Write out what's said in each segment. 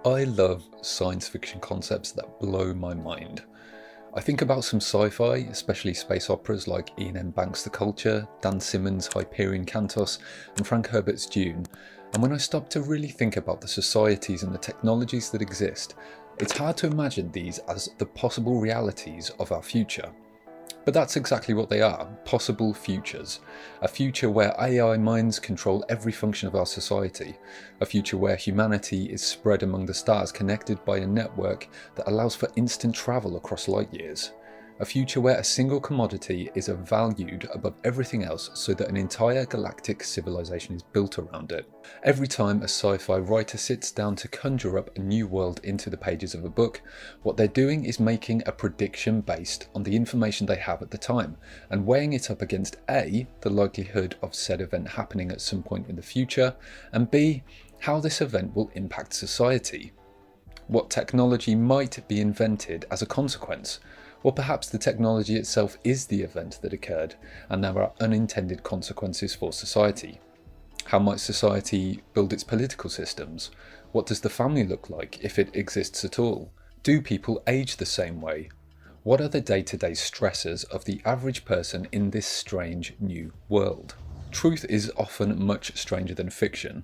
I love science fiction concepts that blow my mind. I think about some sci-fi, especially space operas like Ian M. Banks' The Culture, Dan Simmons' Hyperion Cantos, and Frank Herbert's Dune, and when I stop to really think about the societies and the technologies that exist, it's hard to imagine these as the possible realities of our future. But that's exactly what they are, possible futures. A future where AI minds control every function of our society. A future where humanity is spread among the stars, connected by a network that allows for instant travel across light years. A future where a single commodity is valued above everything else so that an entire galactic civilization is built around it. Every time a sci-fi writer sits down to conjure up a new world into the pages of a book, what they're doing is making a prediction based on the information they have at the time, and weighing it up against A, the likelihood of said event happening at some point in the future, and B, how this event will impact society. What technology might be invented as a consequence. Or perhaps the technology itself is the event that occurred, and there are unintended consequences for society. How might society build its political systems? What does the family look like, if it exists at all? Do people age the same way? What are the day-to-day stressors of the average person in this strange new world? Truth is often much stranger than fiction.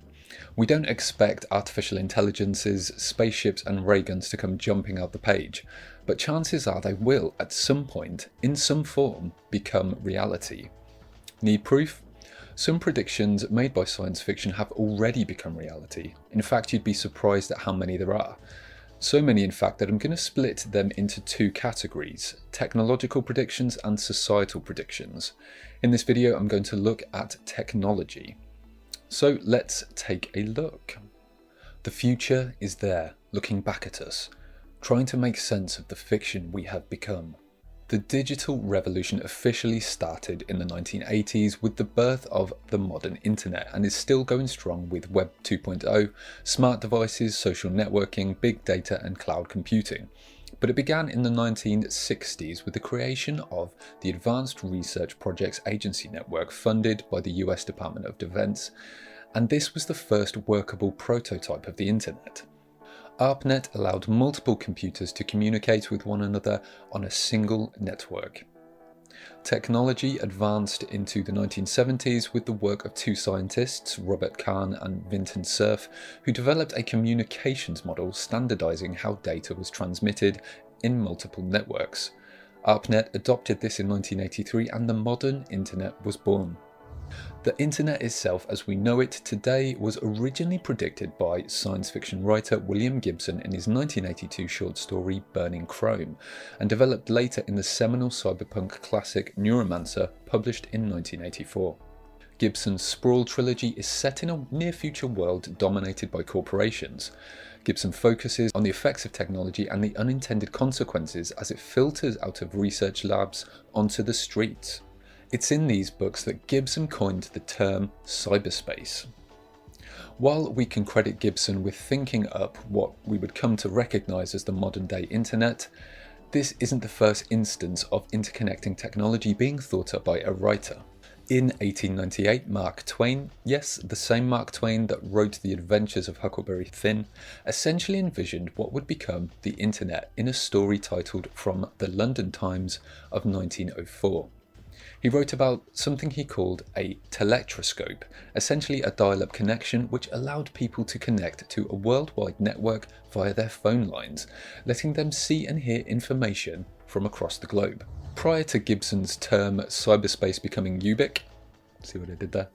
We don't expect artificial intelligences, spaceships and ray guns to come jumping out the page, but chances are they will at some point, in some form, become reality. Need proof? Some predictions made by science fiction have already become reality. In fact, you'd be surprised at how many there are. So many in fact that I'm going to split them into two categories, technological predictions and societal predictions. In this video I'm going to look at technology. So let's take a look. The future is there, looking back at us, trying to make sense of the fiction we have become. The digital revolution officially started in the 1980s with the birth of the modern internet and is still going strong with Web 2.0, smart devices, social networking, big data and cloud computing. But it began in the 1960s with the creation of the Advanced Research Projects Agency network funded by the US Department of Defense, and this was the first workable prototype of the internet. ARPANET allowed multiple computers to communicate with one another on a single network. Technology advanced into the 1970s with the work of two scientists, Robert Kahn and Vinton Cerf, who developed a communications model standardizing how data was transmitted in multiple networks. ARPANET adopted this in 1983 and the modern internet was born. The internet itself as we know it today was originally predicted by science fiction writer William Gibson in his 1982 short story Burning Chrome, and developed later in the seminal cyberpunk classic Neuromancer, published in 1984. Gibson's Sprawl trilogy is set in a near-future world dominated by corporations. Gibson focuses on the effects of technology and the unintended consequences as it filters out of research labs onto the streets. It's in these books that Gibson coined the term cyberspace. While we can credit Gibson with thinking up what we would come to recognise as the modern day internet, this isn't the first instance of interconnecting technology being thought up by a writer. In 1898, Mark Twain, yes, the same Mark Twain that wrote The Adventures of Huckleberry Finn, essentially envisioned what would become the internet in a story titled From the London Times of 1904. He wrote about something he called a telectroscope, essentially a dial-up connection which allowed people to connect to a worldwide network via their phone lines, letting them see and hear information from across the globe. Prior to Gibson's term cyberspace becoming ubic, see what I did there?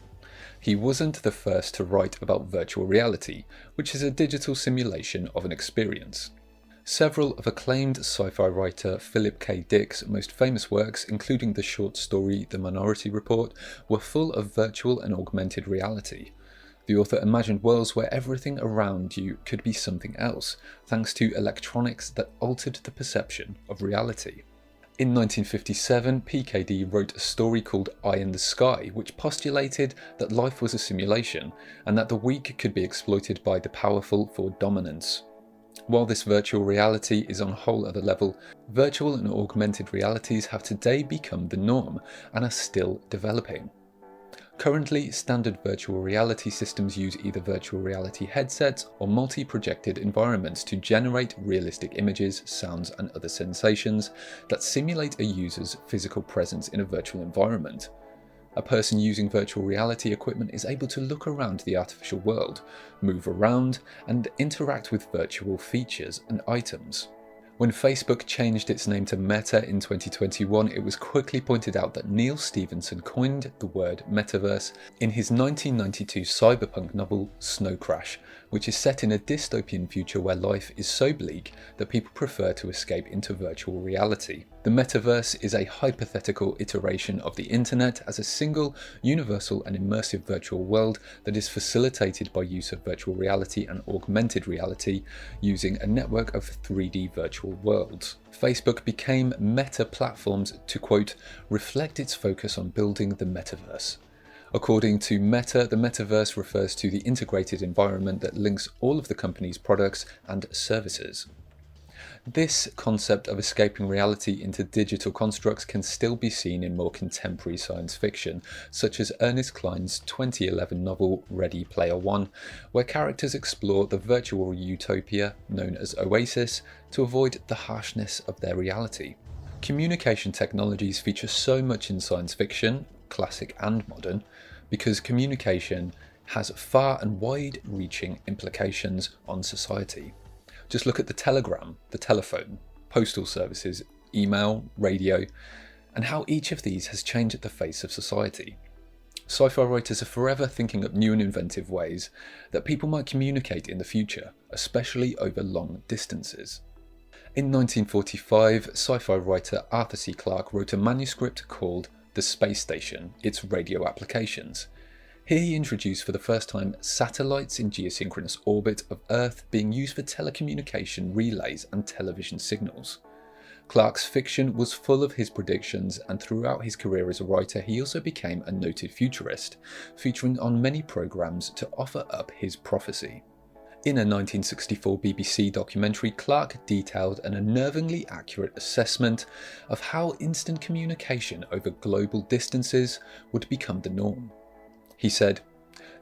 He wasn't the first to write about virtual reality, which is a digital simulation of an experience. Several of acclaimed sci-fi writer Philip K. Dick's most famous works, including the short story The Minority Report, were full of virtual and augmented reality. The author imagined worlds where everything around you could be something else, thanks to electronics that altered the perception of reality. In 1957, PKD wrote a story called Eye in the Sky, which postulated that life was a simulation, and that the weak could be exploited by the powerful for dominance. While this virtual reality is on a whole other level, virtual and augmented realities have today become the norm and are still developing. Currently, standard virtual reality systems use either virtual reality headsets or multi-projected environments to generate realistic images, sounds, and other sensations that simulate a user's physical presence in a virtual environment. A person using virtual reality equipment is able to look around the artificial world, move around, and interact with virtual features and items. When Facebook changed its name to Meta in 2021, it was quickly pointed out that Neil Stephenson coined the word metaverse in his 1992 cyberpunk novel Snow Crash, which is set in a dystopian future where life is so bleak that people prefer to escape into virtual reality. The metaverse is a hypothetical iteration of the internet as a single, universal and immersive virtual world that is facilitated by use of virtual reality and augmented reality using a network of 3D virtual worlds. Facebook became Meta platforms to, quote, reflect its focus on building the metaverse. According to Meta, the metaverse refers to the integrated environment that links all of the company's products and services. This concept of escaping reality into digital constructs can still be seen in more contemporary science fiction, such as Ernest Cline's 2011 novel Ready Player One, where characters explore the virtual utopia known as Oasis to avoid the harshness of their reality. Communication technologies feature so much in science fiction, classic and modern, because communication has far and wide-reaching implications on society. Just look at the telegram, the telephone, postal services, email, radio, and how each of these has changed the face of society. Sci-fi writers are forever thinking up new and inventive ways that people might communicate in the future, especially over long distances. In 1945, sci-fi writer Arthur C. Clarke wrote a manuscript called The Space Station, Its Radio Applications. Here he introduced for the first time satellites in geosynchronous orbit of Earth being used for telecommunication relays and television signals. Clarke's fiction was full of his predictions, and throughout his career as a writer he also became a noted futurist, featuring on many programs to offer up his prophecy. In a 1964 BBC documentary, Clarke detailed an unnervingly accurate assessment of how instant communication over global distances would become the norm. He said,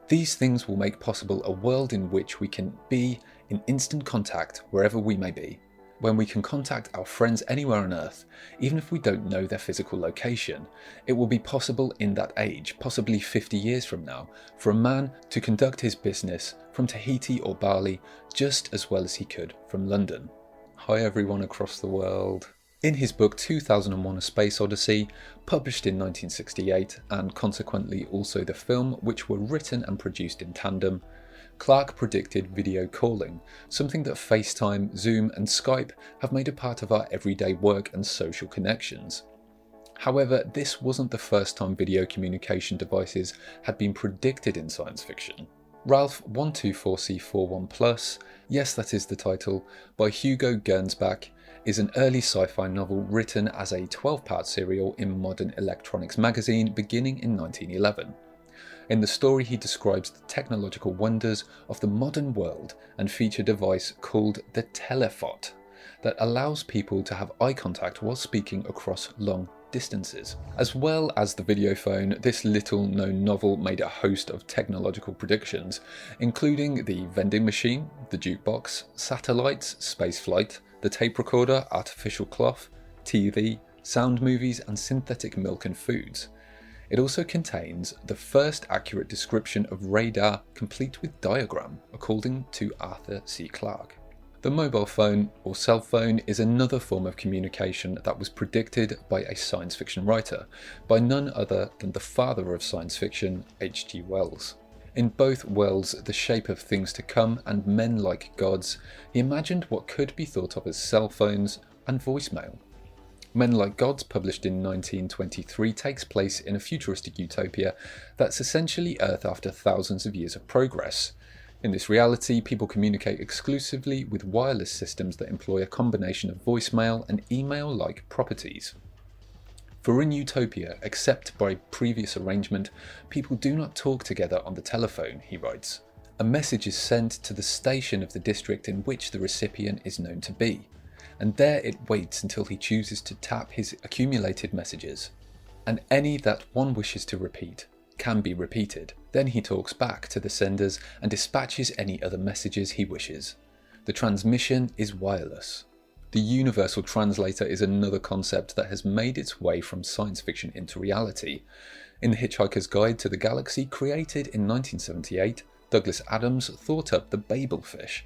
"These things will make possible a world in which we can be in instant contact wherever we may be, when we can contact our friends anywhere on Earth, even if we don't know their physical location. It will be possible in that age, possibly 50 years from now, for a man to conduct his business from Tahiti or Bali just as well as he could from London." Hi everyone across the world. In his book 2001: A Space Odyssey, published in 1968, and consequently also the film, which were written and produced in tandem, Clarke predicted video calling, something that FaceTime, Zoom and Skype have made a part of our everyday work and social connections. However, this wasn't the first time video communication devices had been predicted in science fiction. Ralph 124C41+, yes that is the title, by Hugo Gernsback, is an early sci-fi novel written as a 12-part serial in Modern Electronics magazine beginning in 1911. In the story he describes the technological wonders of the modern world and feature a device called the telephot that allows people to have eye contact while speaking across long distances. As well as the video phone, this little-known novel made a host of technological predictions, including the vending machine, the jukebox, satellites, spaceflight, the tape recorder, artificial cloth, TV, sound movies and synthetic milk and foods. It also contains the first accurate description of radar complete with diagram, according to Arthur C. Clarke. The mobile phone or cell phone is another form of communication that was predicted by a science fiction writer, by none other than the father of science fiction, H.G. Wells. In both Wells' The Shape of Things to Come and Men Like Gods, he imagined what could be thought of as cell phones and voicemail. Men Like Gods, published in 1923, takes place in a futuristic utopia that's essentially Earth after thousands of years of progress. In this reality, people communicate exclusively with wireless systems that employ a combination of voicemail and email-like properties. For in utopia, except by previous arrangement, people do not talk together on the telephone, he writes. A message is sent to the station of the district in which the recipient is known to be, and there it waits until he chooses to tap his accumulated messages, and any that one wishes to repeat. can be repeated. Then he talks back to the senders and dispatches any other messages he wishes. The transmission is wireless. The universal translator is another concept that has made its way from science fiction into reality. In The Hitchhiker's Guide to the Galaxy, created in 1978, Douglas Adams thought up the Babel fish,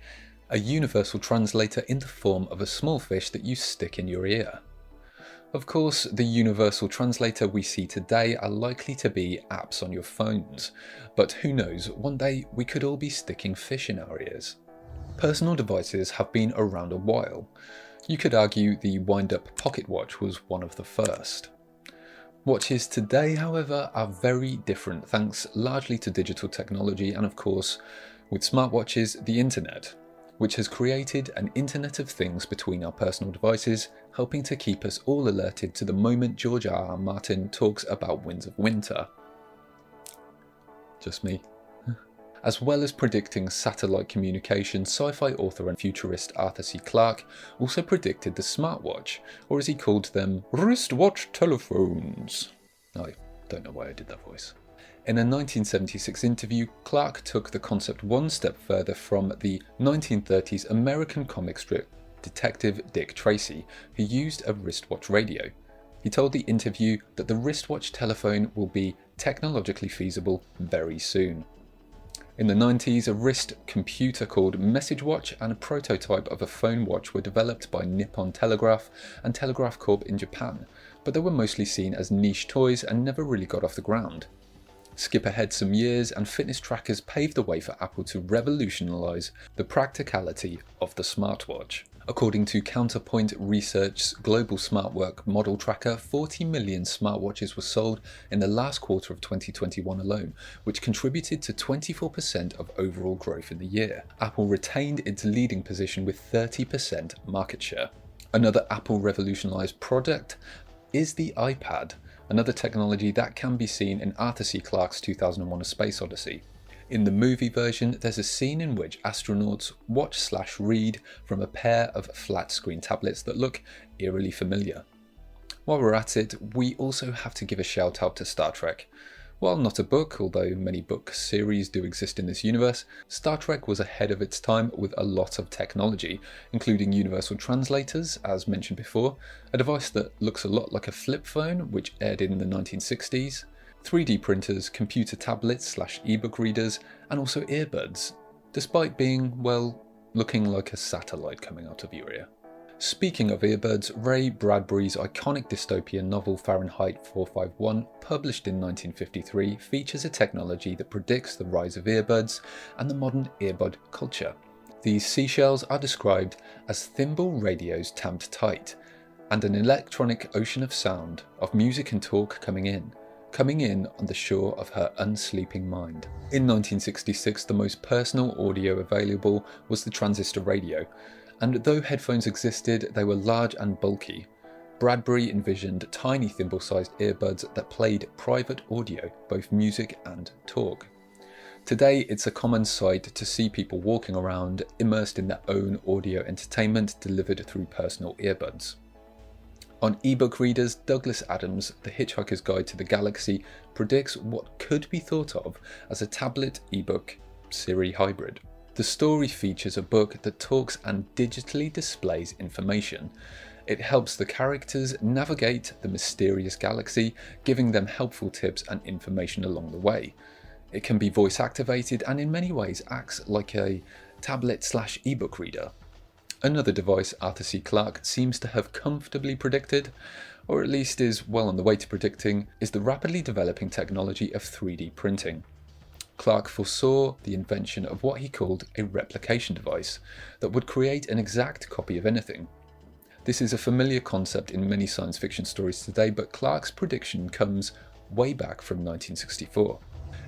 a universal translator in the form of a small fish that you stick in your ear. Of course, the universal translator we see today are likely to be apps on your phones, but who knows, one day we could all be sticking fish in our ears. Personal devices have been around a while. You could argue the wind-up pocket watch was one of the first. Watches today, however, are very different thanks largely to digital technology and, of course, with smartwatches, the internet, which has created an Internet of Things between our personal devices, helping to keep us all alerted to the moment George R.R. Martin talks about Winds of Winter. Just me. As well as predicting satellite communication, sci-fi author and futurist Arthur C. Clarke also predicted the smartwatch, or as he called them, wristwatch telephones. I don't know why I did that voice. In a 1976 interview, Clarke took the concept one step further from the 1930s American comic strip detective Dick Tracy, who used a wristwatch radio. He told the interview that the wristwatch telephone will be technologically feasible very soon. In the 90s, a wrist computer called Message Watch and a prototype of a phone watch were developed by Nippon Telegraph and Telegraph Corp in Japan, but they were mostly seen as niche toys and never really got off the ground. Skip ahead some years and fitness trackers paved the way for Apple to revolutionise the practicality of the smartwatch. According to Counterpoint Research's Global Smartwork Model Tracker, 40 million smartwatches were sold in the last quarter of 2021 alone, which contributed to 24% of overall growth in the year. Apple retained its leading position with 30% market share. Another Apple revolutionised product is the iPad, another technology that can be seen in Arthur C. Clarke's 2001: A Space Odyssey. In the movie version, there's a scene in which astronauts watch/read from a pair of flat-screen tablets that look eerily familiar. While we're at it, we also have to give a shout out to Star Trek. While not a book, although many book series do exist in this universe, Star Trek was ahead of its time with a lot of technology, including universal translators, as mentioned before, a device that looks a lot like a flip phone, which aired in the 1960s, 3D printers, computer tablets/ebook readers, and also earbuds, despite being, well, looking like a satellite coming out of your ear. Speaking of earbuds, Ray Bradbury's iconic dystopian novel Fahrenheit 451, published in 1953, features a technology that predicts the rise of earbuds and the modern earbud culture. These seashells are described as thimble radios tamped tight, and an electronic ocean of sound, of music and talk coming in on the shore of her unsleeping mind. In 1966, the most personal audio available was the transistor radio, and though headphones existed, they were large and bulky. Bradbury envisioned tiny thimble-sized earbuds that played private audio, both music and talk. Today, it's a common sight to see people walking around immersed in their own audio entertainment delivered through personal earbuds. On ebook readers, Douglas Adams' The Hitchhiker's Guide to the Galaxy predicts what could be thought of as a tablet ebook Siri hybrid. The story features a book that talks and digitally displays information. It helps the characters navigate the mysterious galaxy, giving them helpful tips and information along the way. It can be voice activated and in many ways acts like a tablet/ebook reader. Another device Arthur C. Clarke seems to have comfortably predicted, or at least is well on the way to predicting, is the rapidly developing technology of 3D printing. Clarke foresaw the invention of what he called a replication device that would create an exact copy of anything. This is a familiar concept in many science fiction stories today, but Clarke's prediction comes way back from 1964.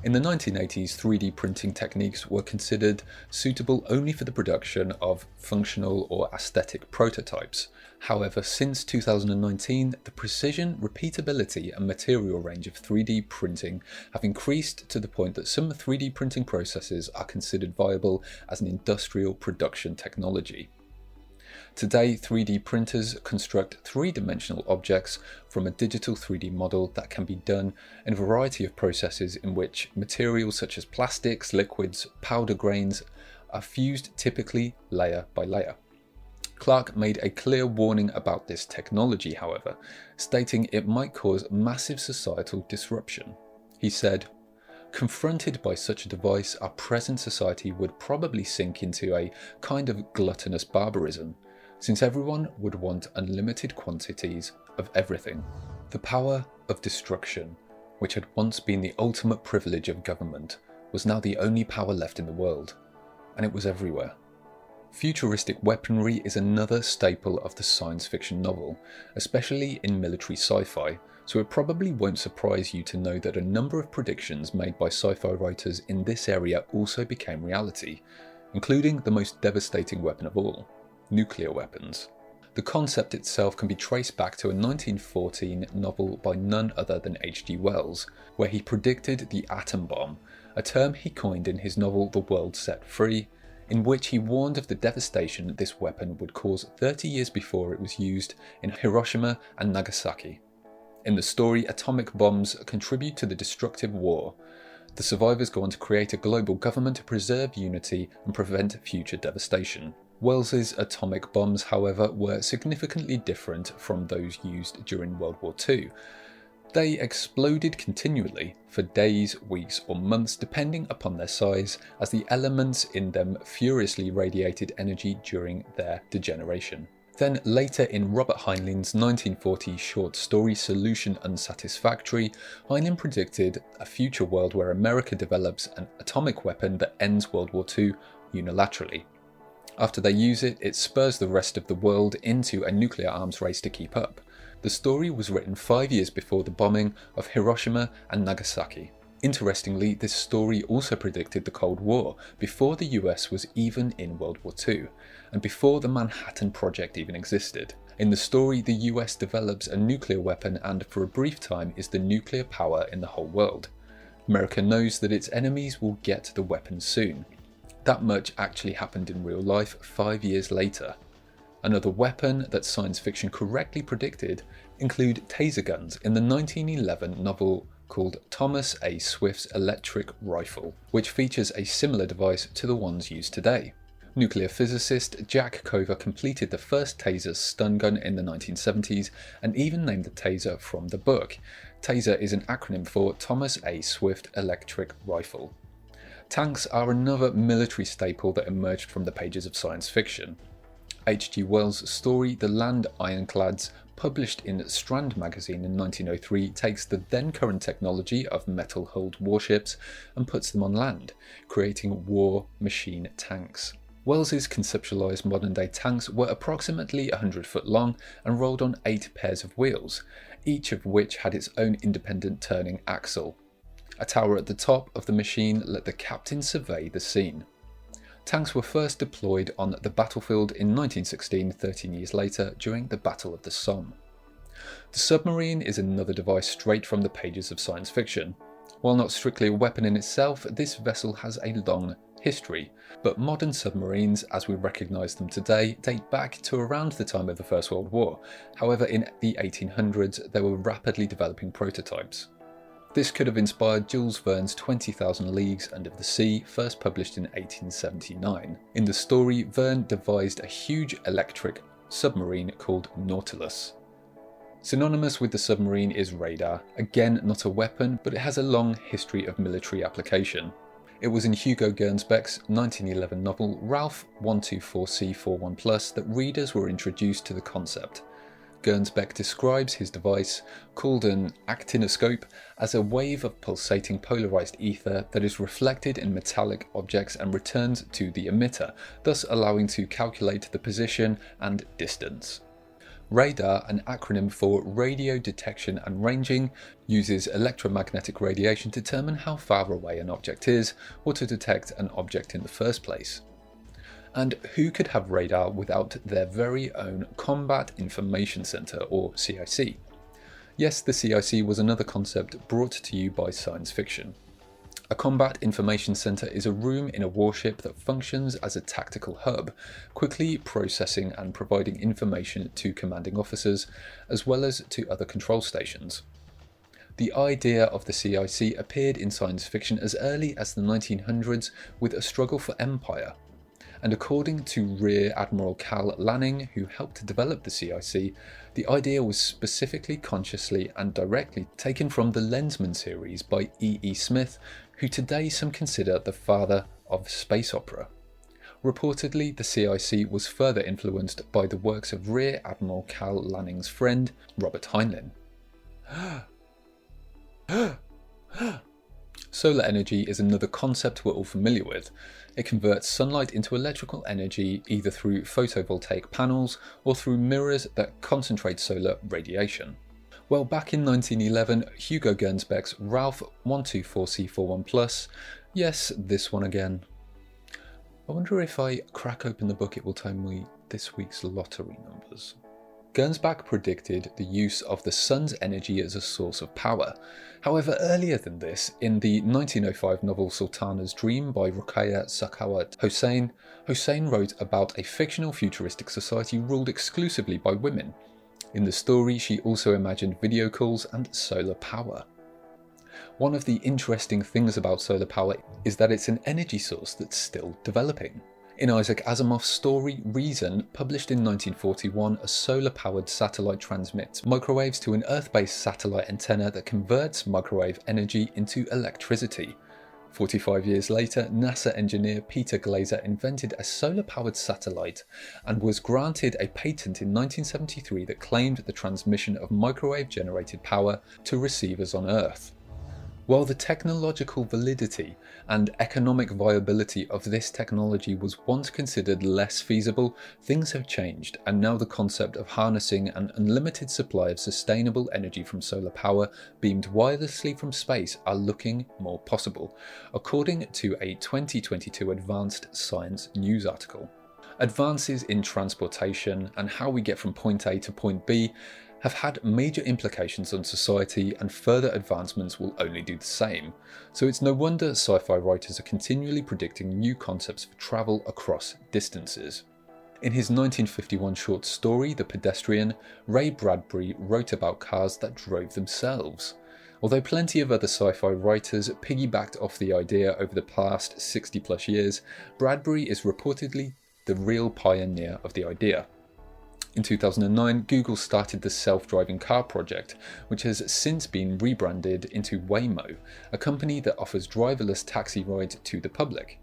In the 1980s, 3D printing techniques were considered suitable only for the production of functional or aesthetic prototypes. However, since 2019, the precision, repeatability and material range of 3D printing have increased to the point that some 3D printing processes are considered viable as an industrial production technology. Today, 3D printers construct three-dimensional objects from a digital 3D model that can be done in a variety of processes in which materials such as plastics, liquids, powder grains are fused, typically layer by layer. Clarke made a clear warning about this technology, however, stating it might cause massive societal disruption. He said, "Confronted by such a device, our present society would probably sink into a kind of gluttonous barbarism, since everyone would want unlimited quantities of everything. The power of destruction, which had once been the ultimate privilege of government, was now the only power left in the world, and it was everywhere." Futuristic weaponry is another staple of the science fiction novel, especially in military sci-fi, so it probably won't surprise you to know that a number of predictions made by sci-fi writers in this area also became reality, including the most devastating weapon of all, nuclear weapons. The concept itself can be traced back to a 1914 novel by none other than H.G. Wells, where he predicted the atom bomb, a term he coined in his novel The World Set Free, in which he warned of the devastation this weapon would cause 30 years before it was used in Hiroshima and Nagasaki. In the story, atomic bombs contribute to the destructive war. The survivors go on to create a global government to preserve unity and prevent future devastation. Wells's atomic bombs, however, were significantly different from those used during World War II. They exploded continually for days, weeks or months depending upon their size, as the elements in them furiously radiated energy during their degeneration. Then later in Robert Heinlein's 1940 short story Solution Unsatisfactory, Heinlein predicted a future world where America develops an atomic weapon that ends World War II unilaterally. After they use it, it spurs the rest of the world into a nuclear arms race to keep up. The story was written 5 years before the bombing of Hiroshima and Nagasaki. Interestingly, this story also predicted the Cold War, before the US was even in World War II, and before the Manhattan Project even existed. In the story, the US develops a nuclear weapon and, for a brief time, is the nuclear power in the whole world. America knows that its enemies will get the weapon soon. That much actually happened in real life 5 years later. Another weapon that science fiction correctly predicted include taser guns in the 1911 novel called Thomas A. Swift's Electric Rifle, which features a similar device to the ones used today. Nuclear physicist Jack Cover completed the first taser stun gun in the 1970s and even named the taser from the book. Taser is an acronym for Thomas A. Swift Electric Rifle. Tanks are another military staple that emerged from the pages of science fiction. H.G. Wells' story The Land Ironclads, published in Strand magazine in 1903, takes the then current technology of metal-hulled warships and puts them on land, creating war machine tanks. Wells's conceptualised modern-day tanks were approximately 100 foot long and rolled on 8 pairs of wheels, each of which had its own independent turning axle. A tower at the top of the machine let the captain survey the scene. Tanks were first deployed on the battlefield in 1916, 13 years later, during the Battle of the Somme. The submarine is another device straight from the pages of science fiction. While not strictly a weapon in itself, this vessel has a long history, but modern submarines, as we recognise them today, date back to around the time of the First World War. However, in the 1800s, there were rapidly developing prototypes. This could have inspired Jules Verne's 20,000 Leagues Under the Sea, first published in 1879. In the story, Verne devised a huge electric submarine called Nautilus. Synonymous with the submarine is radar, again not a weapon, but it has a long history of military application. It was in Hugo Gernsback's 1911 novel Ralph 124C41+ that readers were introduced to the concept. Gernsback describes his device, called an actinoscope, as a wave of pulsating polarized ether that is reflected in metallic objects and returned to the emitter, thus allowing to calculate the position and distance. Radar, an acronym for Radio Detection and Ranging, uses electromagnetic radiation to determine how far away an object is, or to detect an object in the first place. And who could have radar without their very own Combat Information Center, or CIC? Yes, the CIC was another concept brought to you by science fiction. A combat information center is a room in a warship that functions as a tactical hub, quickly processing and providing information to commanding officers, as well as to other control stations. The idea of the CIC appeared in science fiction as early as the 1900s with a struggle for empire. And according to Rear Admiral Cal Lanning, who helped develop the CIC, the idea was specifically, consciously and directly taken from the Lensman series by E. Smith, who today some consider the father of space opera. Reportedly, the CIC was further influenced by the works of Rear Admiral Cal Lanning's friend, Robert Heinlein. Solar energy is another concept we're all familiar with. It converts sunlight into electrical energy either through photovoltaic panels or through mirrors that concentrate solar radiation. Well, back in 1911, Hugo Gernsback's Ralph 124C41+, yes, this one again. I wonder if I crack open the book it will tell me this week's lottery numbers. Gernsback predicted the use of the sun's energy as a source of power. However, earlier than this, in the 1905 novel Sultana's Dream by Ruqayya Sakhawat Hossein, Hossein wrote about a fictional futuristic society ruled exclusively by women. In the story, she also imagined video calls and solar power. One of the interesting things about solar power is that it's an energy source that's still developing. In Isaac Asimov's story Reason, published in 1941, a solar-powered satellite transmits microwaves to an Earth-based satellite antenna that converts microwave energy into electricity. 45 years later, NASA engineer Peter Glaser invented a solar-powered satellite and was granted a patent in 1973 that claimed the transmission of microwave-generated power to receivers on Earth. While the technological validity and economic viability of this technology was once considered less feasible, things have changed, and now the concept of harnessing an unlimited supply of sustainable energy from solar power beamed wirelessly from space are looking more possible, according to a 2022 Advanced Science news article. Advances in transportation and how we get from point A to point B have had major implications on society, and further advancements will only do the same. So it's no wonder sci-fi writers are continually predicting new concepts for travel across distances. In his 1951 short story, The Pedestrian, Ray Bradbury wrote about cars that drove themselves. Although plenty of other sci-fi writers piggybacked off the idea over the past 60+ years, Bradbury is reportedly the real pioneer of the idea. In 2009, Google started the self-driving car project, which has since been rebranded into Waymo, a company that offers driverless taxi rides to the public.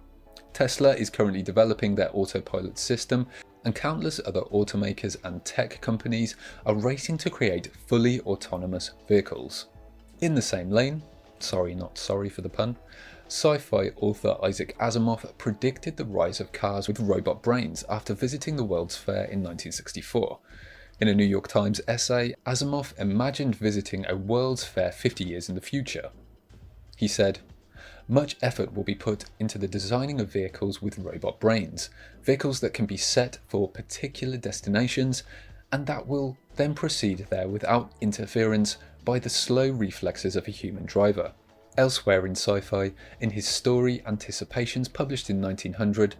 Tesla is currently developing their autopilot system, and countless other automakers and tech companies are racing to create fully autonomous vehicles. In the same lane, not sorry for the pun, sci-fi author Isaac Asimov predicted the rise of cars with robot brains after visiting the World's Fair in 1964. In a New York Times essay, Asimov imagined visiting a World's Fair 50 years in the future. He said, "Much effort will be put into the designing of vehicles with robot brains, vehicles that can be set for particular destinations, and that will then proceed there without interference by the slow reflexes of a human driver." Elsewhere in sci-fi, in his story Anticipations, published in 1900,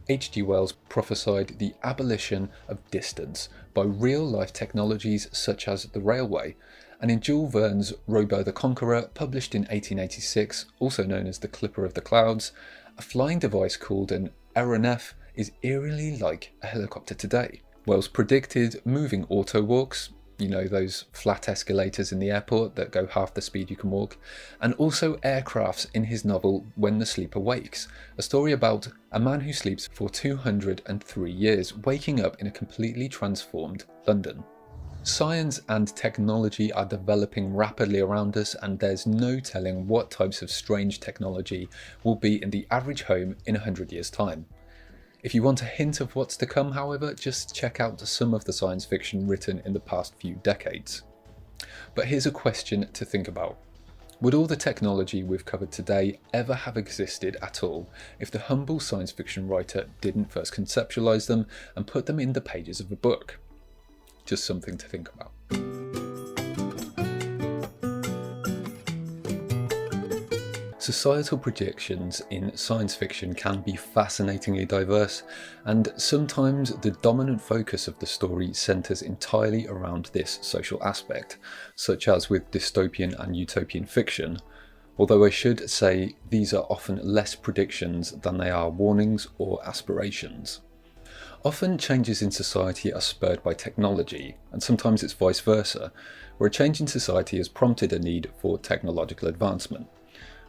H.G. Wells prophesied the abolition of distance by real-life technologies such as the railway, and in Jules Verne's Robo the Conqueror, published in 1886, also known as The Clipper of the Clouds, a flying device called an aeronef is eerily like a helicopter today. Wells predicted moving autowalks, you know, those flat escalators in the airport that go half the speed you can walk, and also aircrafts in his novel When the Sleeper Wakes, a story about a man who sleeps for 203 years, waking up in a completely transformed London. Science and technology are developing rapidly around us, and there's no telling what types of strange technology will be in the average home in 100 years' time. If you want a hint of what's to come, however, just check out some of the science fiction written in the past few decades. But here's a question to think about. Would all the technology we've covered today ever have existed at all if the humble science fiction writer didn't first conceptualize them and put them in the pages of a book? Just something to think about. Societal predictions in science fiction can be fascinatingly diverse, and sometimes the dominant focus of the story centres entirely around this social aspect, such as with dystopian and utopian fiction, although I should say these are often less predictions than they are warnings or aspirations. Often changes in society are spurred by technology, and sometimes it's vice versa, where a change in society has prompted a need for technological advancement.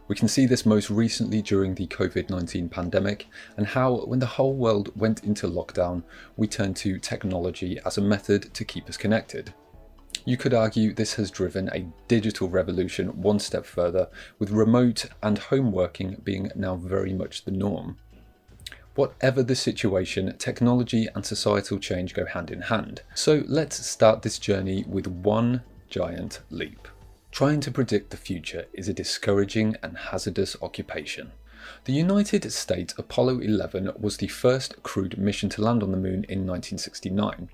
We can see this most recently during the COVID-19 pandemic, and how, when the whole world went into lockdown, we turned to technology as a method to keep us connected. You could argue this has driven a digital revolution one step further, with remote and home working being now very much the norm. Whatever the situation, technology and societal change go hand in hand. So let's start this journey with one giant leap. Trying to predict the future is a discouraging and hazardous occupation. The United States Apollo 11 was the first crewed mission to land on the moon in 1969.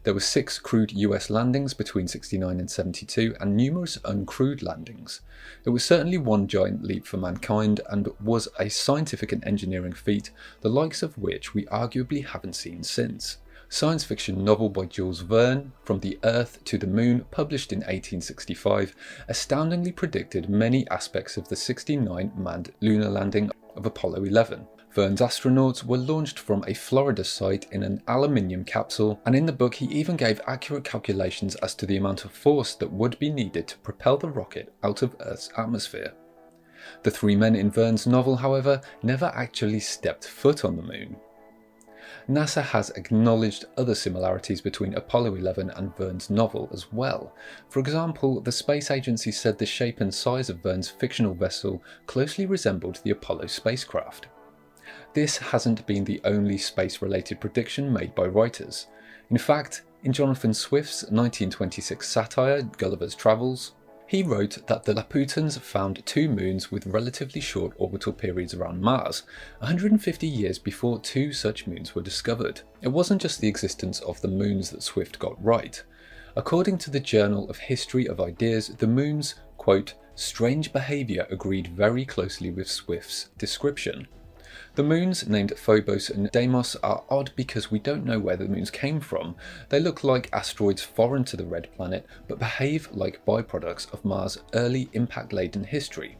There were 6 crewed US landings between 69 and 72 and numerous uncrewed landings. It was certainly one giant leap for mankind and was a scientific and engineering feat, the likes of which we arguably haven't seen since. Science fiction novel by Jules Verne, From the Earth to the Moon, published in 1865, astoundingly predicted many aspects of the 69 manned lunar landing of Apollo 11. Verne's astronauts were launched from a Florida site in an aluminium capsule, and in the book he even gave accurate calculations as to the amount of force that would be needed to propel the rocket out of Earth's atmosphere. The 3 men in Verne's novel, however, never actually stepped foot on the moon. NASA has acknowledged other similarities between Apollo 11 and Verne's novel as well. For example, the space agency said the shape and size of Verne's fictional vessel closely resembled the Apollo spacecraft. This hasn't been the only space-related prediction made by writers. In fact, in Jonathan Swift's 1926 satire Gulliver's Travels, he wrote that the Laputans found 2 moons with relatively short orbital periods around Mars, 150 years before 2 such moons were discovered. It wasn't just the existence of the moons that Swift got right. According to the Journal of History of Ideas, the moons, quote, strange behaviour agreed very closely with Swift's description. The moons, named Phobos and Deimos, are odd because we don't know where the moons came from. They look like asteroids foreign to the red planet, but behave like byproducts of Mars' early impact-laden history.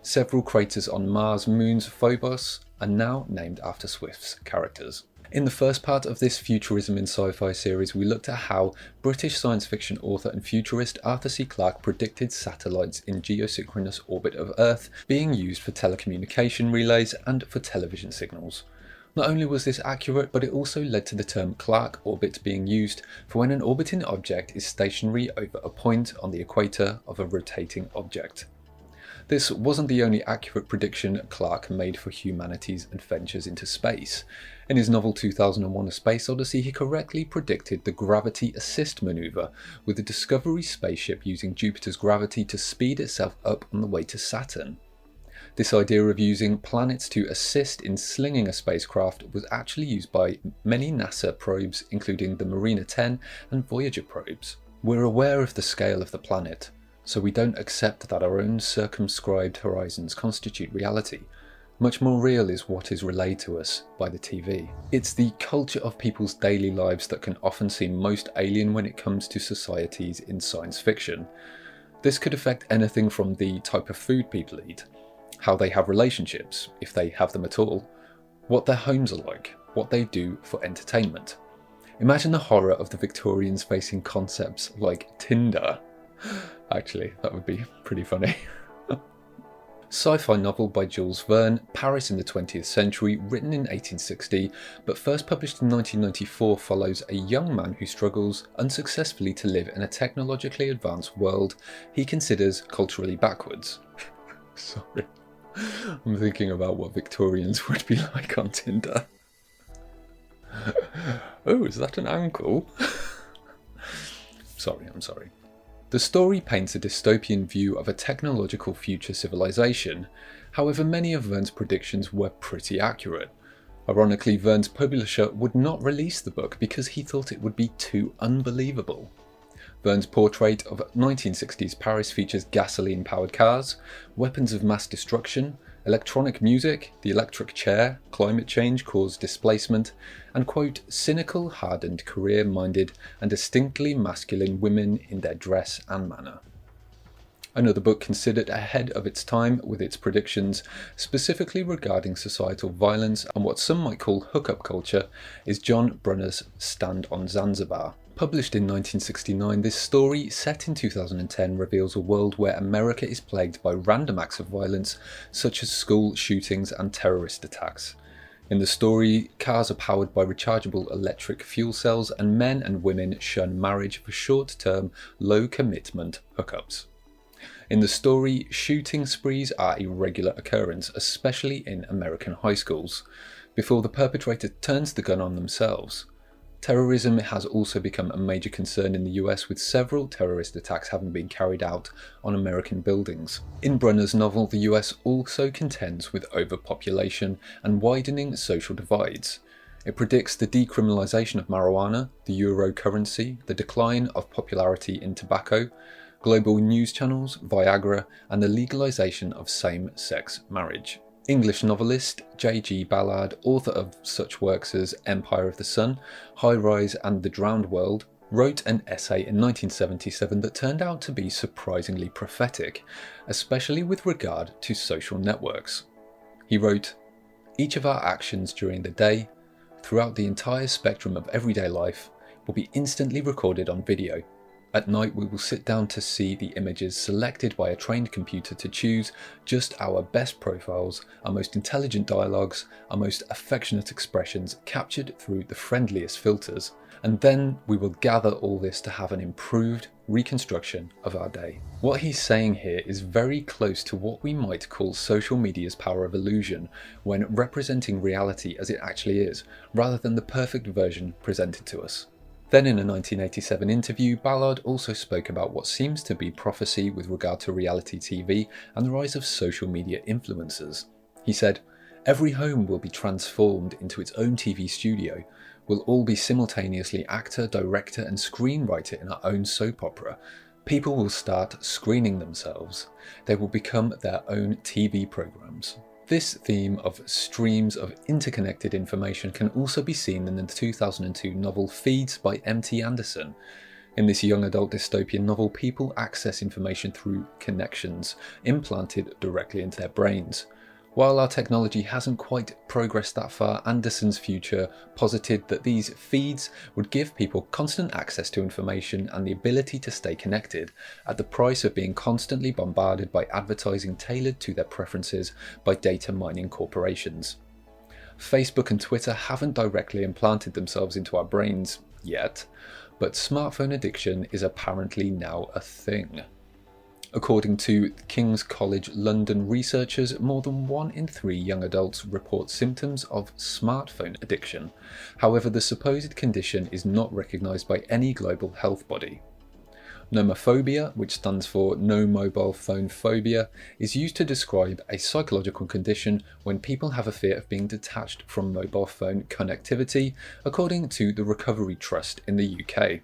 Several craters on Mars' moons Phobos are now named after Swift's characters. In the first part of this Futurism in Sci-Fi series, we looked at how British science fiction author and futurist Arthur C. Clarke predicted satellites in geosynchronous orbit of Earth being used for telecommunication relays and for television signals. Not only was this accurate, but it also led to the term Clarke orbit being used for when an orbiting object is stationary over a point on the equator of a rotating object. This wasn't the only accurate prediction Clarke made for humanity's adventures into space. In his novel 2001: A Space Odyssey, he correctly predicted the gravity assist maneuver, with the Discovery spaceship using Jupiter's gravity to speed itself up on the way to Saturn. This idea of using planets to assist in slinging a spacecraft was actually used by many NASA probes, including the Mariner 10 and Voyager probes. We're aware of the scale of the planet, so we don't accept that our own circumscribed horizons constitute reality. Much more real is what is relayed to us by the TV. It's the culture of people's daily lives that can often seem most alien when it comes to societies in science fiction. This could affect anything from the type of food people eat, how they have relationships, if they have them at all, what their homes are like, what they do for entertainment. Imagine the horror of the Victorians facing concepts like Tinder. Actually, that would be pretty funny. Sci-fi novel by Jules Verne, Paris in the 20th Century, written in 1860, but first published in 1994, follows a young man who struggles unsuccessfully to live in a technologically advanced world he considers culturally backwards. Sorry, I'm thinking about what Victorians would be like on Tinder. Oh, is that an ankle? I'm sorry. The story paints a dystopian view of a technological future civilization. However, many of Verne's predictions were pretty accurate. Ironically, Verne's publisher would not release the book because he thought it would be too unbelievable. Verne's portrait of 1960s Paris features gasoline-powered cars, weapons of mass destruction, electronic music, the electric chair, climate change caused displacement, and quote, cynical, hardened, career-minded, and distinctly masculine women in their dress and manner. Another book considered ahead of its time with its predictions, specifically regarding societal violence and what some might call hookup culture, is John Brunner's Stand on Zanzibar. Published in 1969, this story, set in 2010, reveals a world where America is plagued by random acts of violence, such as school shootings and terrorist attacks. In the story, cars are powered by rechargeable electric fuel cells, and men and women shun marriage for short-term, low-commitment hookups. In the story, shooting sprees are a regular occurrence, especially in American high schools, before the perpetrator turns the gun on themselves. Terrorism has also become a major concern in the US, with several terrorist attacks having been carried out on American buildings. In Brunner's novel, the US also contends with overpopulation and widening social divides. It predicts the decriminalization of marijuana, the euro currency, the decline of popularity in tobacco, global news channels, Viagra, and the legalization of same-sex marriage. English novelist J.G. Ballard, author of such works as Empire of the Sun, High Rise, and The Drowned World, wrote an essay in 1977 that turned out to be surprisingly prophetic, especially with regard to social networks. He wrote, "Each of our actions during the day, throughout the entire spectrum of everyday life, will be instantly recorded on video. At night we will sit down to see the images selected by a trained computer to choose just our best profiles, our most intelligent dialogues, our most affectionate expressions captured through the friendliest filters, and then we will gather all this to have an improved reconstruction of our day." What he's saying here is very close to what we might call social media's power of illusion, when representing reality as it actually is, rather than the perfect version presented to us. Then in a 1987 interview, Ballard also spoke about what seems to be prophecy with regard to reality TV and the rise of social media influencers. He said, "Every home will be transformed into its own TV studio. We'll all be simultaneously actor, director and screenwriter in our own soap opera. People will start screening themselves. They will become their own TV programs." This theme of streams of interconnected information can also be seen in the 2002 novel Feeds by M.T. Anderson. In this young adult dystopian novel, people access information through connections implanted directly into their brains. While our technology hasn't quite progressed that far, Anderson's future posited that these feeds would give people constant access to information and the ability to stay connected, at the price of being constantly bombarded by advertising tailored to their preferences by data mining corporations. Facebook and Twitter haven't directly implanted themselves into our brains yet, but smartphone addiction is apparently now a thing. According to King's College London researchers, more than 1 in 3 young adults report symptoms of smartphone addiction. However, the supposed condition is not recognised by any global health body. Nomophobia, which stands for no mobile phone phobia, is used to describe a psychological condition when people have a fear of being detached from mobile phone connectivity, according to the Recovery Trust in the UK.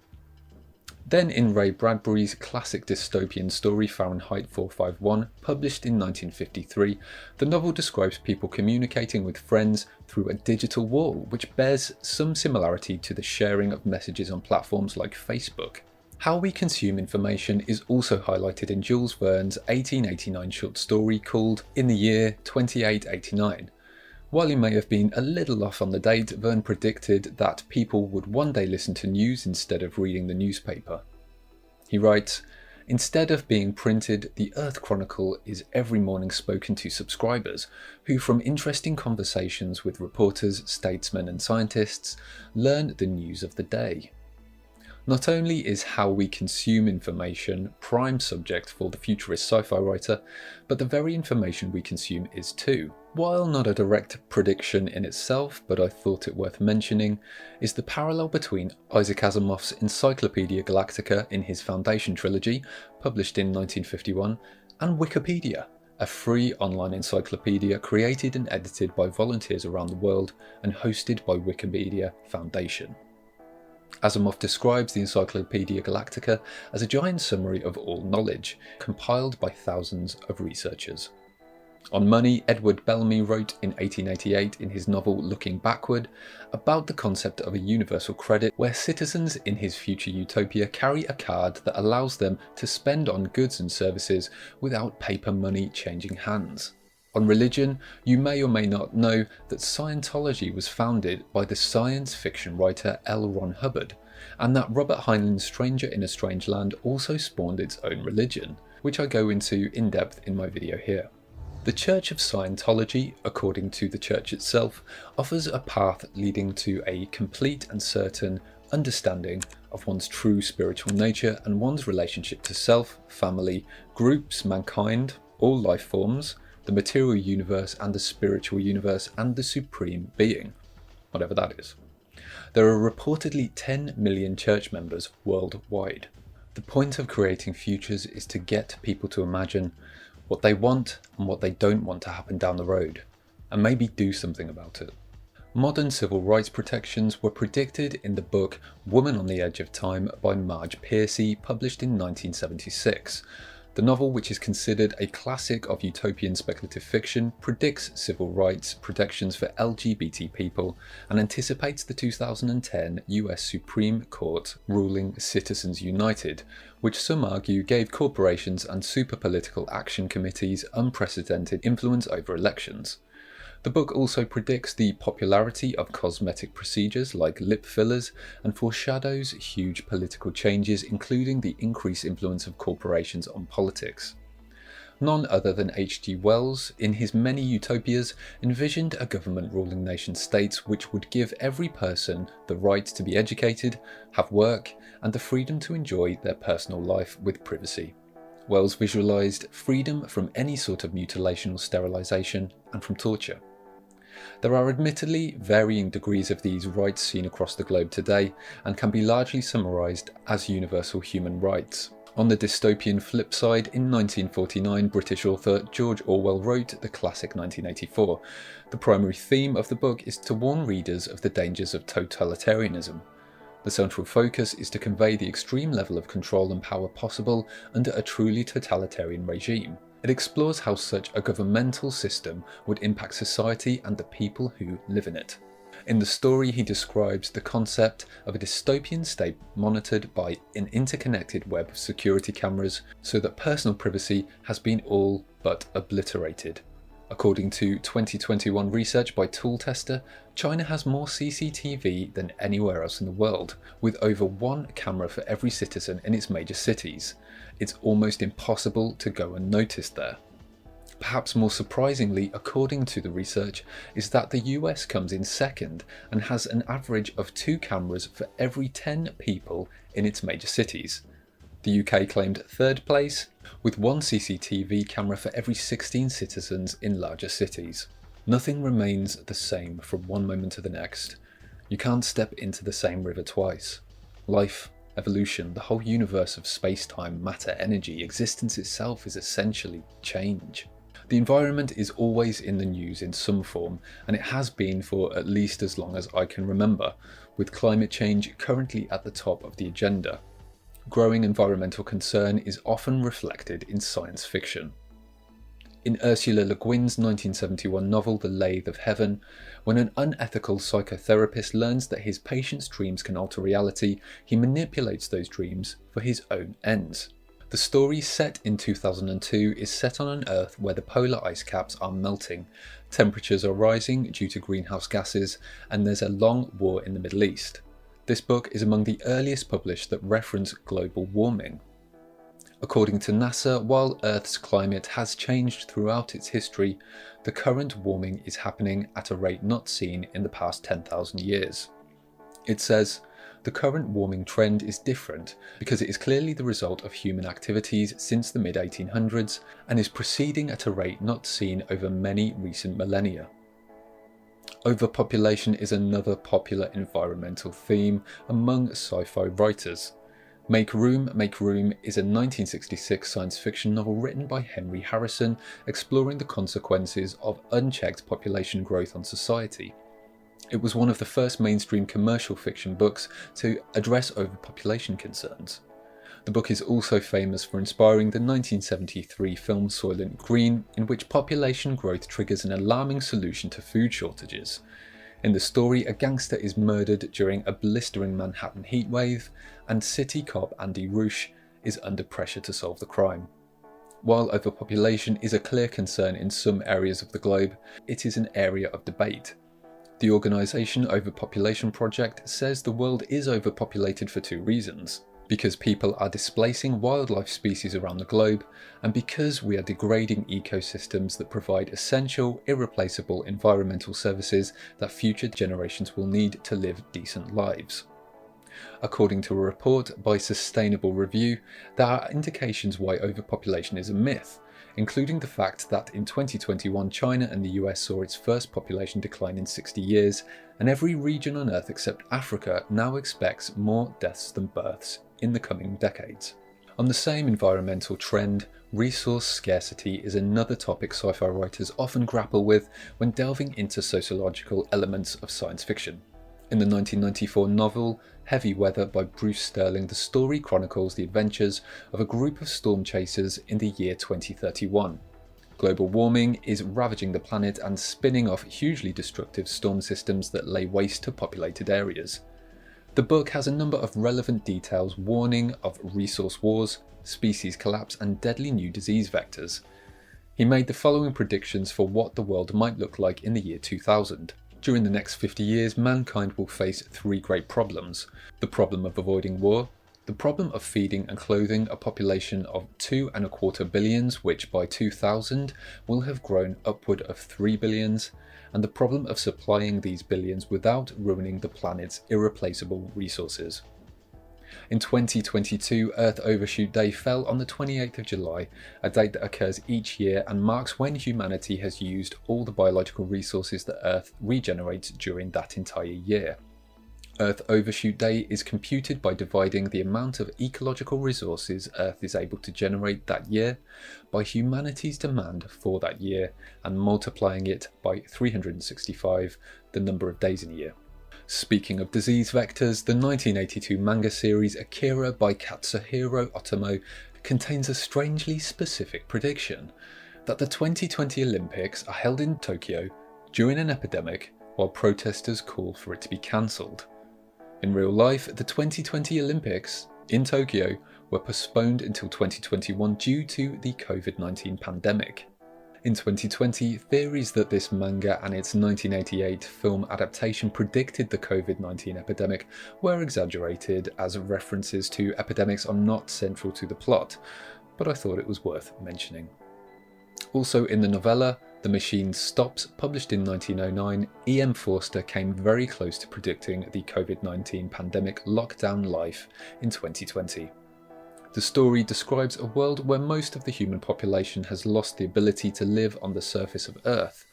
Then in Ray Bradbury's classic dystopian story Fahrenheit 451, published in 1953, the novel describes people communicating with friends through a digital wall, which bears some similarity to the sharing of messages on platforms like Facebook. How we consume information is also highlighted in Jules Verne's 1889 short story called In the Year 2889. While he may have been a little off on the date, Verne predicted that people would one day listen to news instead of reading the newspaper. He writes, "Instead of being printed, the Earth Chronicle is every morning spoken to subscribers, who from interesting conversations with reporters, statesmen and scientists, learn the news of the day." Not only is how we consume information prime subject for the futurist sci-fi writer, but the very information we consume is too. While not a direct prediction in itself, but I thought it worth mentioning, is the parallel between Isaac Asimov's Encyclopaedia Galactica in his Foundation trilogy, published in 1951, and Wikipedia, a free online encyclopedia created and edited by volunteers around the world and hosted by Wikimedia Foundation. Asimov describes the Encyclopaedia Galactica as a giant summary of all knowledge, compiled by thousands of researchers. On money, Edward Bellamy wrote in 1888 in his novel Looking Backward about the concept of a universal credit where citizens in his future utopia carry a card that allows them to spend on goods and services without paper money changing hands. On religion, you may or may not know that Scientology was founded by the science fiction writer L. Ron Hubbard, and that Robert Heinlein's Stranger in a Strange Land also spawned its own religion, which I go into in depth in my video here. The Church of Scientology, according to the church itself, offers a path leading to a complete and certain understanding of one's true spiritual nature and one's relationship to self, family, groups, mankind, all life forms, the material universe and the spiritual universe and the supreme being, whatever that is. There are reportedly 10 million church members worldwide. The point of creating futures is to get people to imagine what they want and what they don't want to happen down the road, and maybe do something about it. Modern civil rights protections were predicted in the book Woman on the Edge of Time by Marge Piercy, published in 1976. The novel, which is considered a classic of utopian speculative fiction, predicts civil rights protections for LGBT people and anticipates the 2010 US Supreme Court ruling Citizens United, which some argue gave corporations and super-political action committees unprecedented influence over elections. The book also predicts the popularity of cosmetic procedures like lip fillers and foreshadows huge political changes, including the increased influence of corporations on politics. None other than H.G. Wells, in his many utopias, envisioned a government ruling nation-states which would give every person the right to be educated, have work, and the freedom to enjoy their personal life with privacy. Wells visualised freedom from any sort of mutilation or sterilisation, and from torture. There are admittedly varying degrees of these rights seen across the globe today, and can be largely summarised as universal human rights. On the dystopian flip side, in 1949, British author George Orwell wrote the classic 1984. The primary theme of the book is to warn readers of the dangers of totalitarianism. The central focus is to convey the extreme level of control and power possible under a truly totalitarian regime. It explores how such a governmental system would impact society and the people who live in it. In the story, he describes the concept of a dystopian state monitored by an interconnected web of security cameras so that personal privacy has been all but obliterated. According to 2021 research by Tooltester, China has more CCTV than anywhere else in the world, with over one camera for every citizen in its major cities. It's almost impossible to go unnoticed there. Perhaps more surprisingly, according to the research, is that the US comes in second and has an average of 2 cameras for every 10 people in its major cities. The UK claimed third place, with 1 CCTV camera for every 16 citizens in larger cities. Nothing remains the same from one moment to the next. You can't step into the same river twice. Life, evolution, the whole universe of space-time, matter, energy, existence itself is essentially change. The environment is always in the news in some form, and it has been for at least as long as I can remember, with climate change currently at the top of the agenda. Growing environmental concern is often reflected in science fiction. In Ursula Le Guin's 1971 novel The Lathe of Heaven, when an unethical psychotherapist learns that his patient's dreams can alter reality, he manipulates those dreams for his own ends. The story, set in 2002, is set on an Earth where the polar ice caps are melting, temperatures are rising due to greenhouse gases, and there's a long war in the Middle East. This book is among the earliest published that reference global warming. According to NASA, while Earth's climate has changed throughout its history, the current warming is happening at a rate not seen in the past 10,000 years. It says, the current warming trend is different because it is clearly the result of human activities since the mid-1800s and is proceeding at a rate not seen over many recent millennia. Overpopulation is another popular environmental theme among sci-fi writers. Make Room is a 1966 science fiction novel written by Henry Harrison, exploring the consequences of unchecked population growth on society. It was one of the first mainstream commercial fiction books to address overpopulation concerns. The book is also famous for inspiring the 1973 film Soylent Green, in which population growth triggers an alarming solution to food shortages. In the story, a gangster is murdered during a blistering Manhattan heatwave, and city cop Andy Roosh is under pressure to solve the crime. While overpopulation is a clear concern in some areas of the globe, it is an area of debate. The organisation Overpopulation Project says the world is overpopulated for two reasons: because people are displacing wildlife species around the globe, and because we are degrading ecosystems that provide essential, irreplaceable environmental services that future generations will need to live decent lives. According to a report by Sustainable Review, there are indications why overpopulation is a myth, including the fact that in 2021 China and the US saw its first population decline in 60 years, and every region on Earth except Africa now expects more deaths than births in the coming decades. On the same environmental trend, resource scarcity is another topic sci-fi writers often grapple with when delving into sociological elements of science fiction. In the 1994 novel Heavy Weather by Bruce Sterling, the story chronicles the adventures of a group of storm chasers in the year 2031. Global warming is ravaging the planet and spinning off hugely destructive storm systems that lay waste to populated areas. The book has a number of relevant details warning of resource wars, species collapse, and deadly new disease vectors. He made the following predictions for what the world might look like in the year 2000. During the next 50 years, mankind will face three great problems: the problem of avoiding war, the problem of feeding and clothing a population of 2.25 billion, which by 2000 will have grown upward of 3 billions, and the problem of supplying these billions without ruining the planet's irreplaceable resources. In 2022, Earth Overshoot Day fell on the 28th of July, a date that occurs each year and marks when humanity has used all the biological resources that Earth regenerates during that entire year. Earth Overshoot Day is computed by dividing the amount of ecological resources Earth is able to generate that year by humanity's demand for that year and multiplying it by 365, the number of days in a year. Speaking of disease vectors, the 1982 manga series Akira by Katsuhiro Otomo contains a strangely specific prediction that the 2020 Olympics are held in Tokyo during an epidemic while protesters call for it to be cancelled. In real life, the 2020 Olympics in Tokyo were postponed until 2021 due to the COVID-19 pandemic. In 2020, theories that this manga and its 1988 film adaptation predicted the COVID-19 epidemic were exaggerated, as references to epidemics are not central to the plot, but I thought it was worth mentioning. Also in the novella The Machine Stops, published in 1909, E.M. Forster came very close to predicting the COVID-19 pandemic lockdown life in 2020. The story describes a world where most of the human population has lost the ability to live on the surface of Earth.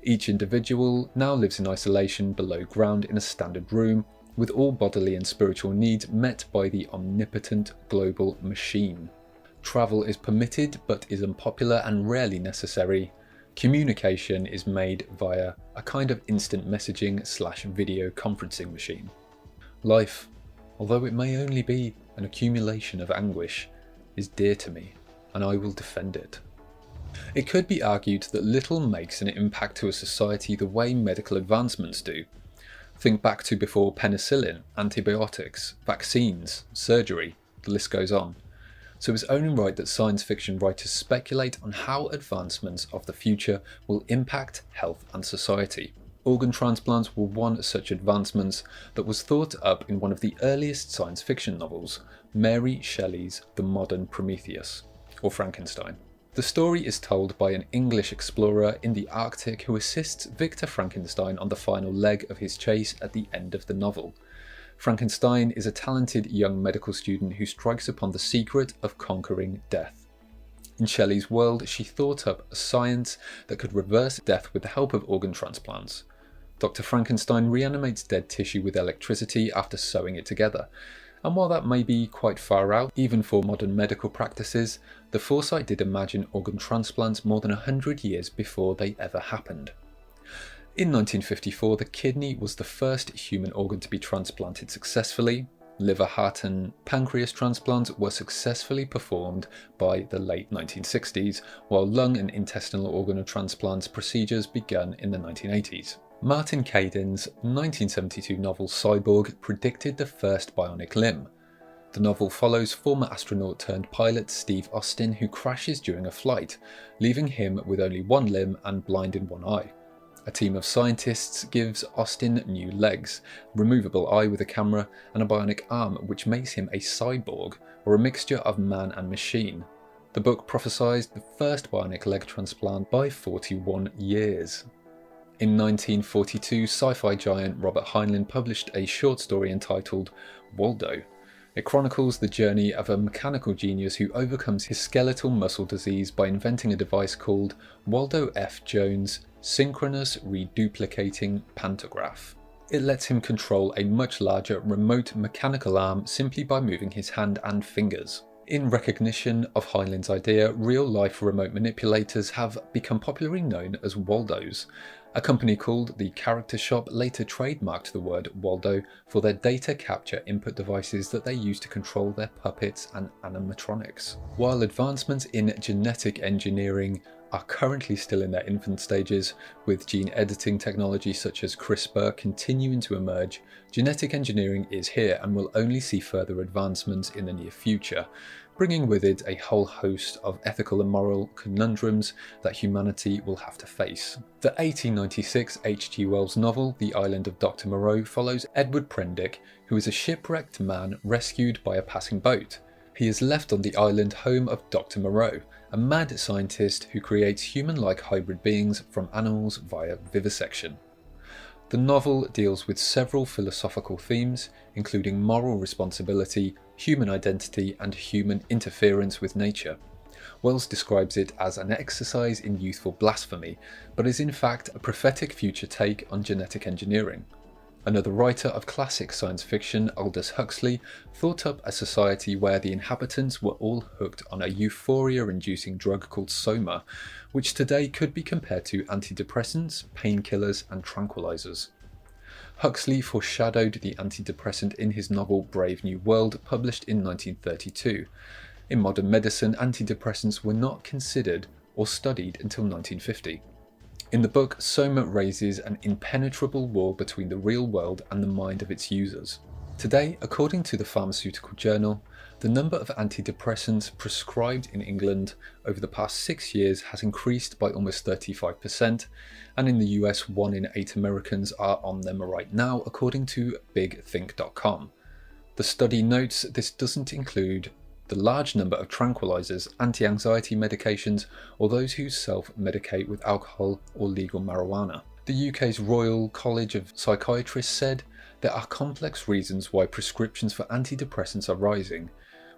Each individual now lives in isolation below ground in a standard room, with all bodily and spiritual needs met by the omnipotent global machine. Travel is permitted but is unpopular and rarely necessary. Communication is made via a kind of instant messaging/video conferencing machine. Life, although it may only be an accumulation of anguish, is dear to me, and I will defend it. It could be argued that little makes an impact to a society the way medical advancements do. Think back to before penicillin, antibiotics, vaccines, surgery, the list goes on. So it's only right that science fiction writers speculate on how advancements of the future will impact health and society. Organ transplants were one such advancements that was thought up in one of the earliest science fiction novels, Mary Shelley's The Modern Prometheus, or Frankenstein. The story is told by an English explorer in the Arctic who assists Victor Frankenstein on the final leg of his chase at the end of the novel. Frankenstein is a talented young medical student who strikes upon the secret of conquering death. In Shelley's world, she thought up a science that could reverse death with the help of organ transplants. Dr. Frankenstein reanimates dead tissue with electricity after sewing it together. And while that may be quite far out, even for modern medical practices, the foresight did imagine organ transplants more than 100 years before they ever happened. In 1954, the kidney was the first human organ to be transplanted successfully. Liver, heart and pancreas transplants were successfully performed by the late 1960s, while lung and intestinal organ transplants procedures began in the 1980s. Martin Caidin's 1972 novel Cyborg predicted the first bionic limb. The novel follows former astronaut turned pilot Steve Austin, who crashes during a flight, leaving him with only one limb and blind in one eye. A team of scientists gives Austin new legs, removable eye with a camera, and a bionic arm, which makes him a cyborg, or a mixture of man and machine. The book prophesied the first bionic leg transplant by 41 years. In 1942, sci-fi giant Robert Heinlein published a short story entitled Waldo. It chronicles the journey of a mechanical genius who overcomes his skeletal muscle disease by inventing a device called Waldo F. Jones' synchronous reduplicating pantograph. It lets him control a much larger remote mechanical arm simply by moving his hand and fingers. In recognition of Heinlein's idea, real-life remote manipulators have become popularly known as Waldos. A company called the Character Shop later trademarked the word Waldo for their data capture input devices that they use to control their puppets and animatronics. While advancements in genetic engineering are currently still in their infant stages, with gene editing technology such as CRISPR continuing to emerge, genetic engineering is here and will only see further advancements in the near future, bringing with it a whole host of ethical and moral conundrums that humanity will have to face. The 1896 H.G. Wells novel The Island of Dr. Moreau follows Edward Prendick, who is a shipwrecked man rescued by a passing boat. He is left on the island home of Dr. Moreau, a mad scientist who creates human-like hybrid beings from animals via vivisection. The novel deals with several philosophical themes, including moral responsibility, human identity, and human interference with nature. Wells describes it as an exercise in youthful blasphemy, but is in fact a prophetic future take on genetic engineering. Another writer of classic science fiction, Aldous Huxley, thought up a society where the inhabitants were all hooked on a euphoria-inducing drug called soma, which today could be compared to antidepressants, painkillers, and tranquilizers. Huxley foreshadowed the antidepressant in his novel Brave New World, published in 1932. In modern medicine, antidepressants were not considered or studied until 1950. In the book, soma raises an impenetrable wall between the real world and the mind of its users. Today, according to the Pharmaceutical Journal, the number of antidepressants prescribed in England over the past 6 years has increased by almost 35%, and in the US 1 in 8 Americans are on them right now, according to bigthink.com. The study notes this doesn't include the large number of tranquilizers, anti-anxiety medications, or those who self-medicate with alcohol or legal marijuana. The UK's Royal College of Psychiatrists said there are complex reasons why prescriptions for antidepressants are rising,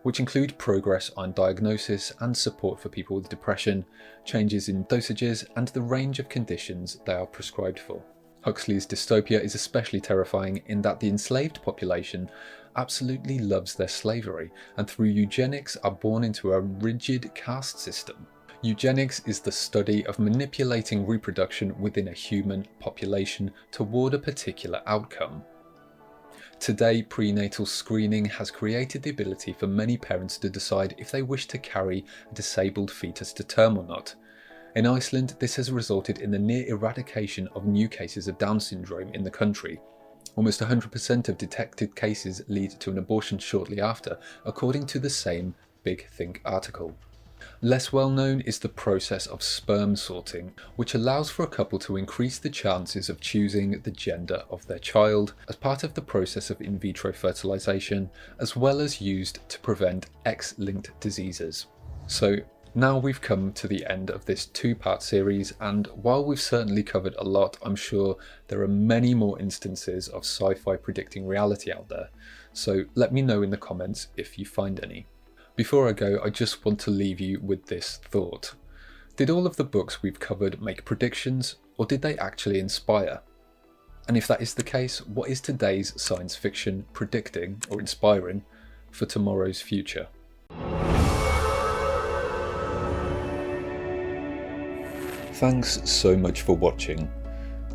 which include progress on diagnosis and support for people with depression, changes in dosages, and the range of conditions they are prescribed for. Huxley's dystopia is especially terrifying in that the enslaved population absolutely loves their slavery, and through eugenics are born into a rigid caste system. Eugenics is the study of manipulating reproduction within a human population toward a particular outcome. Today, prenatal screening has created the ability for many parents to decide if they wish to carry a disabled fetus to term or not. In Iceland, this has resulted in the near eradication of new cases of Down syndrome in the country. Almost 100% of detected cases lead to an abortion shortly after, according to the same Big Think article. Less well known is the process of sperm sorting, which allows for a couple to increase the chances of choosing the gender of their child as part of the process of in vitro fertilization, as well as used to prevent X-linked diseases. So now we've come to the end of this 2-part series, and while we've certainly covered a lot, I'm sure there are many more instances of sci-fi predicting reality out there, so let me know in the comments if you find any. Before I go, I just want to leave you with this thought. Did all of the books we've covered make predictions, or did they actually inspire? And if that is the case, what is today's science fiction predicting or inspiring for tomorrow's future? Thanks so much for watching.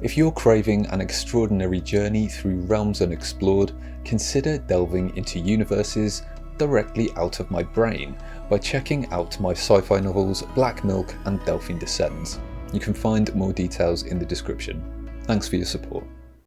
If you're craving an extraordinary journey through realms unexplored, consider delving into universes directly out of my brain by checking out my sci-fi novels Black Milk and Delphine Descends. You can find more details in the description. Thanks for your support.